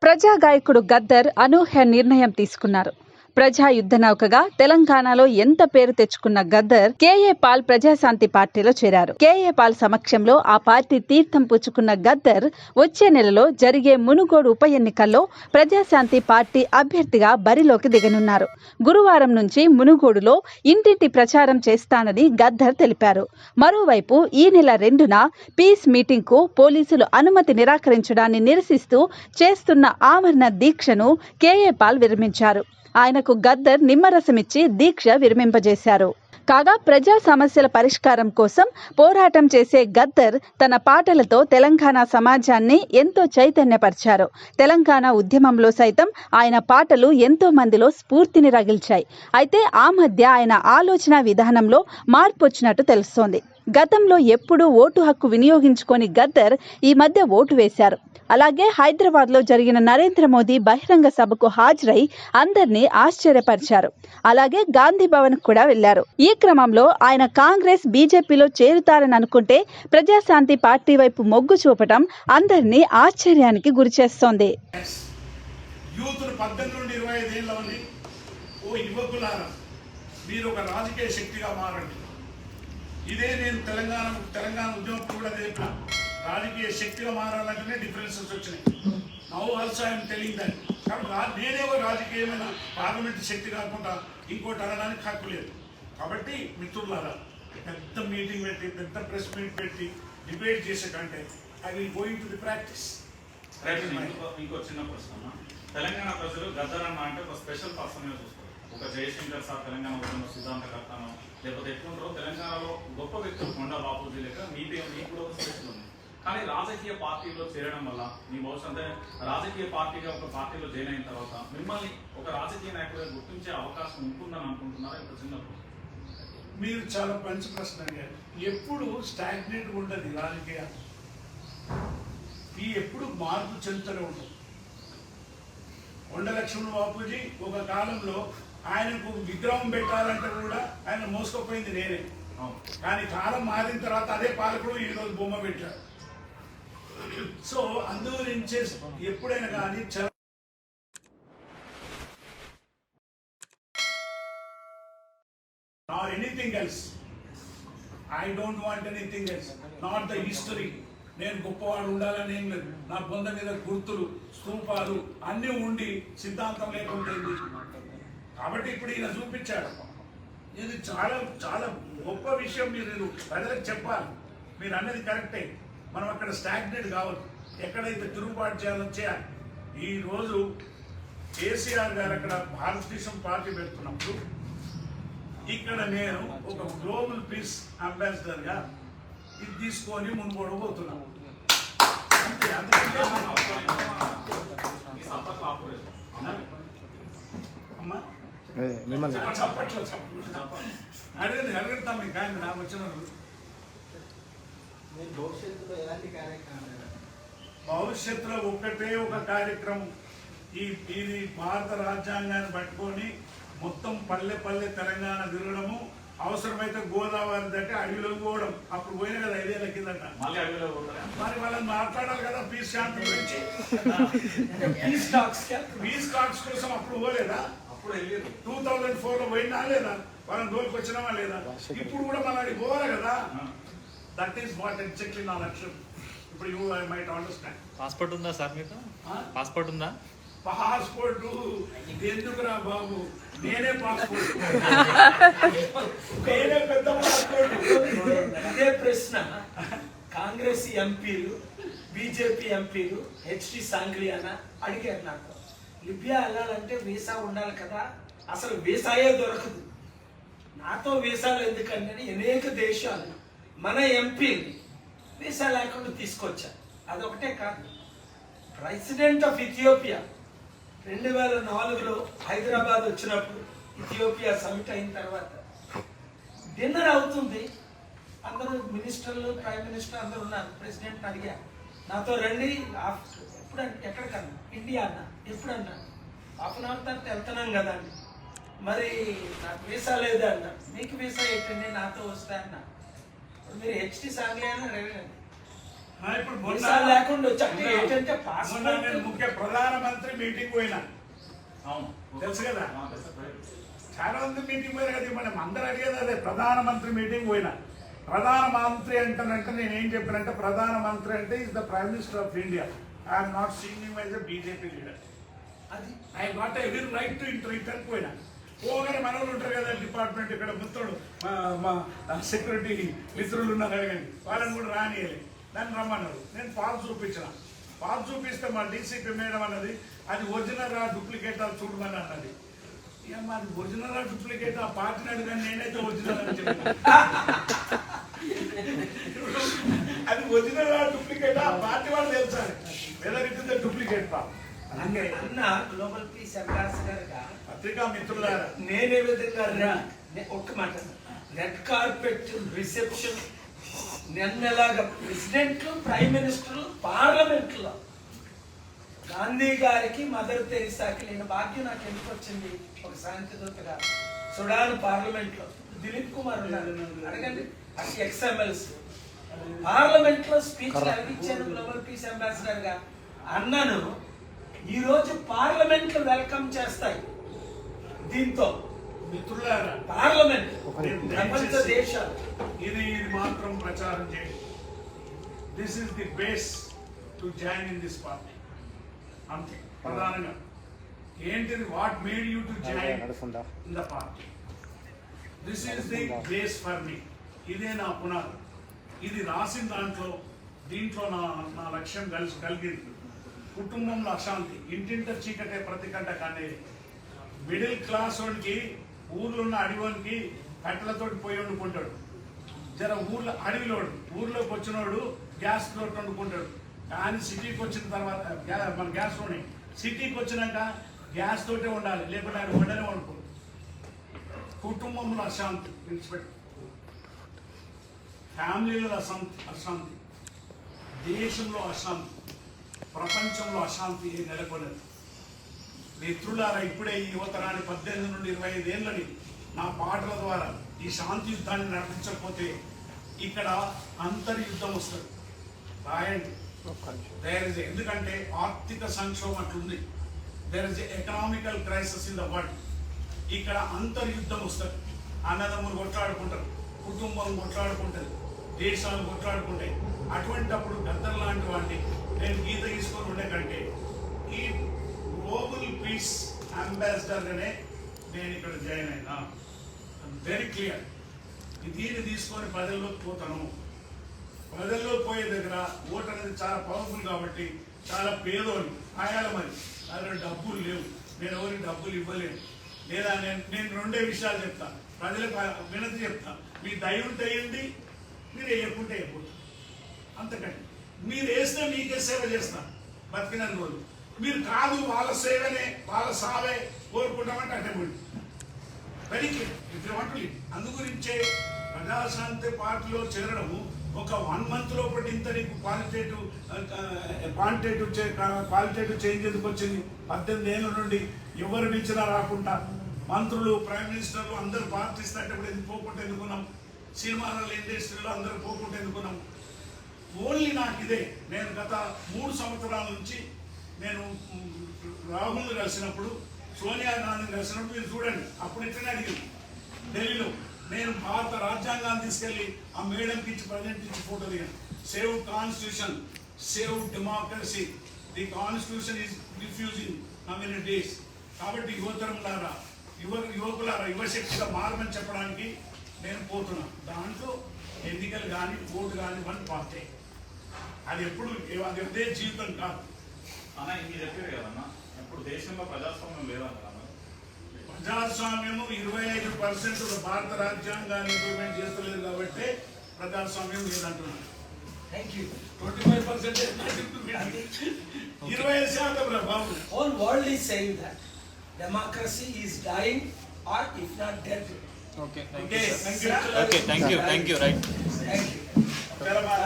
ప్రజా గాయకుడు గద్దర్ అనూహ్య నిర్ణయం తీసుకున్నారు. ప్రజా యుద్ధ నౌకగా తెలంగాణలో ఎంత పేరు తెచ్చుకున్న గద్దర్ కేఏ పాల్ ప్రజాశాంతి పార్టీలో చేరారు. కేఏ పాల్ సమక్షంలో ఆ పార్టీ తీర్థం పుచ్చుకున్న గద్దర్ వచ్చే నెలలో జరిగే మునుగోడు ఉప ఎన్నికల్లో ప్రజాశాంతి పార్టీ అభ్యర్థిగా బరిలోకి దిగనున్నారు. గురువారం నుంచి మునుగోడులో ఇంటింటి ప్రచారం చేస్తానని గద్దర్ తెలిపారు. మరోవైపు ఈ నెల 2న పీస్ మీటింగ్ కు పోలీసులు అనుమతి నిరాకరించడాన్ని నిరసిస్తూ చేస్తున్న ఆమరణ దీక్షను కేఏ పాల్ విరమించారు. ఆయనకు గద్దర్ నిమ్మరసమిచ్చి దీక్ష విరమింపజేశారు. కాగా ప్రజా సమస్యల పరిష్కారం కోసం పోరాటం చేసే గద్దర్ తన పాటలతో తెలంగాణ సమాజాన్ని ఎంతో చైతన్యపరిచారు. తెలంగాణ ఉద్యమంలో సైతం ఆయన పాటలు ఎంతో మందిలో స్ఫూర్తిని రగిల్చాయి. అయితే ఆ మధ్య ఆయన ఆలోచన విధానంలో మార్పు వచ్చినట్టు తెలుస్తోంది. గతంలో ఎప్పుడూ ఓటు హక్కు వినియోగించుకొని గద్దర్ ఈ మధ్య ఓటు వేశారు. అలాగే హైదరాబాద్ లో జరిగిన నరేంద్ర మోదీ బహిరంగ సభకు హాజరై అందరినీ ఆశ్చర్యపరిచారు. అలాగే గాంధీ భవన్ కూడా వెళ్లారు. ఈ క్రమంలో ఆయన కాంగ్రెస్ బీజేపీలో చేరుతారని అనుకుంటే ప్రజాశాంతి పార్టీ వైపు మొగ్గు చూపటం అందరినీ ఆశ్చర్యానికి గురిచేస్తోంది. ఇదే నేను తెలంగాణ ఉద్యమం కూడా చెప్పిన రాజకీయ శక్తిగా మారాలంటేనే డిఫరెన్సెస్ వచ్చినాయి. Now also I'm telling that. కాబట్టి నేనేవో రాజకీయమైన పార్లమెంట్ శక్తి కాకుండా ఇంకోటి అనడానికి హక్కు లేదు. కాబట్టి మిత్రులారా, పెద్ద మీటింగ్ పెట్టి పెద్ద ప్రెస్ మీట్ పెట్టి డిబేట్ చేసే కంటే I will going to the practice. ఇంకో చిన్న ప్రశ్న, తెలంగాణ ప్రజలు గద్దర్ అన్న అంటే ఒక స్పెషల్ పర్సన్ చూస్తారు. ఒక జయశంకర్ సార్ తెలంగాణ ఉద్యమ సిద్ధాంతకర్తను, లేకపోతే ఎట్లుంటారో తెలంగాణలో గొప్ప వ్యక్తులు కొండ బాపూజీ లేక మీకు కూడా ఒక స్పెషల్ ఉంది. కానీ రాజకీయ పార్టీలో చేరడం వల్ల మీ భవిష్యత్ అంటే రాజకీయ పార్టీగా ఒక పార్టీలో జాయిన్ అయిన తర్వాత మిమ్మల్ని ఒక రాజకీయ నాయకుడిగా గుర్తించే అవకాశం ఉంటుందని అనుకుంటున్నారా? ఇప్పుడు చిన్నప్పుడు మీరు చాలా మంచి ప్రశ్న అడిగారు. ఎప్పుడు స్టాగ్నేట్ ఉండదు రాజకీయ, ఈ ఎప్పుడు మార్పు చెందుతూనే ఉంటుంది. కొండ లక్ష్మణ బాపూజీ ఒక కాలంలో ఆయనకు విగ్రహం పెట్టాలంటే కూడా ఆయన మోసుకుపోయింది నేనే. కానీ కాలం మారిన తర్వాత అదే పాలకుడు ఈరోజు బొమ్మ పెట్టారు. సో అందుగురించే ఎప్పుడైనా కానీ not anything else, I don't want anything else, not the history. నేను గొప్పవాడు ఉండాలని ఏం లేదు. నా బొంద మీద గుర్తులు, స్తూపాలు అన్నీ ఉండి సిద్ధాంతం లేకుండా. కాబట్టి ఇప్పుడు ఈయన చూపించాడు. ఇది చాలా చాలా గొప్ప విషయం. మీరు ప్రజలకు చెప్పాలి. మీరు అన్నది కరెక్టే. మనం అక్కడ స్టాగ్నేట్ కావద్దు. ఎక్కడైతే తిరుగుబాటు చేయాలని చేయాలి. ఈరోజు కేసీఆర్ గారు అక్కడ భారతదేశం పార్టీ పెడుతున్నప్పుడు ఇక్కడ నేను ఒక గ్లోబల్ పీస్ అంబాసిడర్గా ఇది తీసుకొని ముందుకోబోతున్నాను. అంతే. అమ్మా అడగడతాం ఇంకా నాకు వచ్చిన భవిష్యత్తులో ఒక్కటే ఒక కార్యక్రమం. ఇది భారత రాజ్యాంగాన్ని పట్టుకొని మొత్తం పల్లె పల్లె తెలంగాణ తిరగడము, అవసరమైతే గోదావరి దాటి అడవిలోకి పోవడం. అప్పుడు పోయినా కదా 5 ఏళ్ల కిందట. మరి వాళ్ళని మాట్లాడాలి కదా పీస్ శాంతి గురించి. పీస్ టాక్స్ కోసం అప్పుడు పోలేదా? 2004లో పోయినా లేదా? వాళ్ళని రోజుకి వచ్చినామా లేదా? ఇప్పుడు కూడా మళ్ళీ పోవాలి కదా. దట్ ఈస్ వాట్ ఎగ్జాక్ట్లీ నా లక్ష్యం. ఇప్పుడు you I might understand. Passport ఉందా సార్ మీకు? పాస్పోర్ట్ ఉందా? పాస్పోర్ట్ ఎందుకురా బాబు, నేనే పాస్పోర్ట్, నేనే పెద్ద పాస్పోర్ట్. ఇదే ప్రశ్న కాంగ్రెస్ ఎంపీలు, బీజేపీ ఎంపీలు హెచ్డి సాంగ్లియానా అడిగారు నాకు. లిబియా వెళ్ళాలంటే వీసా ఉండాలి కదా, అసలు వీసాయే దొరకదు, నాతో వీసాలు ఎందుకంటే అనేక దేశాలు మన ఎంపీని వీసా లేకుండా తీసుకొచ్చారు. అదొకటే కాదు, ప్రెసిడెంట్ ఆఫ్ ఇథియోపియా 2004లో హైదరాబాద్ వచ్చినప్పుడు ఇథియోపియా సమిట్ అయిన తర్వాత డిన్నర్ అవుతుంది. అందరూ మినిస్టర్లు, ప్రైమ్ మినిస్టర్ అందరూ ఉన్నారు. ప్రెసిడెంట్ అడిగా, నాతో రండి, ఎప్పుడంటే ఎక్కడికన్నా, ఇండియా అన్న. ఎప్పుడన్నా? హాఫ్ అన్ అవర్ తర్వాత వెళ్తున్నాం కదా అండి. మరి నాకు వీసా లేదా అన్న. మీకు వీసా ఏంటండి, నాతో వస్తా అన్న. మీరు హెచ్డి సాంగ్లీ అని అడగండి. ఇప్పుడు వీసా లేకుండా వచ్చి అంటే ఏంటంటే మొన్న పాస్పోర్ట్ నేను ముఖ్య ప్రధానమంత్రి మీటింగ్ పోయినా, అవును తెలుసు కదా, తెలుసు. చాలా మంది మీటింగ్ పోయినా కదా. మనం అందరూ అడిగేది అదే, ప్రధానమంత్రి మీటింగ్ పోయినా. ప్రధానమంత్రి అంటానంటే నేను ఏం చెప్పానంటే, ప్రధానమంత్రి అంటే is the prime minister of India. I'm not seeing him as a BJP leader. అది I got every right to enter పోయినా. పోగానే మనోళ్ళు ఉంటారు కదా డిపార్ట్మెంట్, ఇక్కడ మిత్రుడు మా సెక్యూరిటీ మిత్రులు ఉన్నారు అడగండి, వాళ్ళని కూడా రానియాలి. నన్ను రమ్మన్నారు. నేను పాస్ చూపించిన. పాస్ చూపిస్తే మా డీసీపీ మేడం అన్నది అది ఒరిజినల్ రా డూప్లికేట్ చూడమని అన్నది. ఇక మాది ఒరిజినల్ రా డూప్లికేట్ ఆ పార్టీని అడిగాను, నేనైతే ఒరిజినల్ అని చెప్పాను. అది ఒరిజినల్ రా డూప్లికేట్ ఆ పార్టీ వాళ్ళు తెలుసాలి whether it is the duplicate పా. అంటే అన్న గ్లోబల్ పీస్ అంబాసిడర్ గా పత్రికా మిత్రులారా, నేనే విధంగా ఒక్క మాట, రెడ్ కార్పెట్ రిసెప్షన్ నిన్నలాగా ప్రెసిడెంట్లు ప్రైమ్ మినిస్టర్లు పార్లమెంట్లో గాంధీ గారికి మదర్ తెరిసాకి లేని భాగ్యం నాకు ఎందుకు వచ్చింది? ఒక శాంతిదూతగా సుడాన్ పార్లమెంట్ లో దిలీప్ కుమార్ ఉన్నారు, అడగండి. ఎక్స్ఎంఎల్స్ పార్లమెంట్ లో స్పీచ్ ఇచ్చాను గ్లోబల్ పీస్ అంబాసిడర్ గా. అన్నను ఈ రోజు పార్లమెంట్ లో వెల్కమ్ చేస్తాయి. దీంతో మిత్రులారా, పార్లమెంట్ ప్రపంచ దేశాలు ఇది మాత్రం ప్రచారం చేయండి. This is the base to join in this party. అంతే ప్రధానంగా ఏంటిది, what made you to join in the party. This is the base for me. ఇదే నా పునాది. ఇది రాసిన దీంట్లో నా లక్ష్యం కలిగింది. కుటుంబంలో అశాంతి, ఇంటింట చీకటే ప్రతి కంట కనేది. మిడిల్ క్లాస్ వాడికి ఊర్లో ఉన్న అడవికి కట్టెలతోటి పోయి వండుకుంటాడు. జర ఊర్లో అడవిలోడు, ఊర్లోకి వచ్చినోడు గ్యాస్ తోటి వండుకుంటాడు. కానీ సిటీకి వచ్చిన తర్వాత మన గ్యాస్ లోనే సిటీకి వచ్చినాక గ్యాస్ తోటే ఉండాలి, లేకుంటే ఆయన వండనే వండుకో. కుటుంబంలో అశాంతి విడిచిపెట్టు, ఫ్యామిలీలో అశాంతి, దేశంలో అశాంతి, ప్రపంచంలో అశాంతి నెలకొన్నది. మిత్రులారా, ఇప్పుడే ఈ యువతరాన్ని 18 నుండి 25 ఏళ్ళని నా పాటల ద్వారా ఈ శాంతి యుద్ధాన్ని నడిపించకపోతే ఇక్కడ అంతర్యుద్ధం వస్తుంది. రాయండి. ఎందుకంటే ఆర్థిక సంక్షోభం అట్లుంది. There is economical crisis in the world. ఇక్కడ అంతర్యుద్ధం వస్తుంది. అన్నదమ్ములు కొట్లాడుకుంటారు, కుటుంబం కొట్లాడుకుంటుంది, దేశాలు కొట్లాడుకుంటాయి. అటువంటిప్పుడు గద్దర్ లాంటి వాడిని నేను గీత తీసుకొని ఉండే కంటే ఈ గ్లోబల్ పీస్ అంబాసిడర్గానే నేను ఇక్కడ జాయిన్ అయినా. Very clear. దీన్ని తీసుకొని ప్రజల్లోకి పోతాను. ప్రజల్లో పోయే దగ్గర ఓటు అనేది చాలా పవర్ఫుల్ కాబట్టి చాలా పేదోళ్ళు ఆయాల మరి అదే డబ్బులు లేవు, నేను ఎవరికి డబ్బులు ఇవ్వలేను. లేదా నేను రెండే విషయాలు చెప్తాను, ప్రజలకు వినతి చెప్తాను. మీ దయ ఉంటే వేయండి, మీరు వేయకుంటే వేయకూడదు. అంతకంటే మీరు వేస్తే మీకే సేవ చేస్తాను బతికిన రోజు. మీరు కాదు వాళ్ళ సేవనే వాళ్ళ సావే కోరుకుంటామంటే అడ్డపడి వెరీ క్లియర్. అందుగురించే ప్రజాశాంతి పార్టీలో చేరడము ఒక 1 month లోపటి ఇంత నీకు క్వాలిటేటివ్ చేంజ్ ఎందుకు వచ్చింది? 18 ఏళ్ళ నుండి ఎవరు పిలిచినా రాకుండా మంత్రులు ప్రైమ్ మినిస్టర్లు అందరూ పార్టీస్తున్నప్పుడు ఎందుకు పోకుండా ఎందుకున్నాం? సినిమాల ఇండస్ట్రీలో అందరూ పోకుండా ఎందుకున్నాం? ఓన్లీ నాకు ఇదే. నేను గత 3 సంవత్సరాల నుంచి నేను రాహుల్ని కలిసినప్పుడు, సోనియా గాంధీని కలిసినప్పుడు మీరు చూడండి, అప్పుడు ఇట్లనే అడిగింది ఢిల్లీలో. నేను భారత రాజ్యాంగాన్ని తీసుకెళ్లి ఆ మేడంకి ఇచ్చి ప్రజెంట్ ఇచ్చి ఫోటో దిగాను. Save constitution, save democracy. The constitution is refusing now in days. కాబట్టి యువకులారా, యువశక్తిగా మారమని చెప్పడానికి నేను పోతున్నా. దాంట్లో ఎన్నికలు కానీ ఓటు కానీ 1 పార్టీ. అది ఎప్పుడు అది అదే జీవితం కాదు. అన్న ఇది చెప్పారు కదన్నా, ఇప్పుడు దేశంలో ప్రజాస్వామ్యం లేదన్నారు. ప్రజాస్వామ్యము 25% భారత రాజ్యాంగాన్ని ఇంప్లిమెంట్ చేస్తలేదు కాబట్టి ప్రజాస్వామ్యం లేదంటున్నాను. 25% 25% బాబు. Whole world is saying that democracy is dying or if not dead. Okay. Okay, thank you. Okay, thank you. Right. Thank you. చాలా బాగా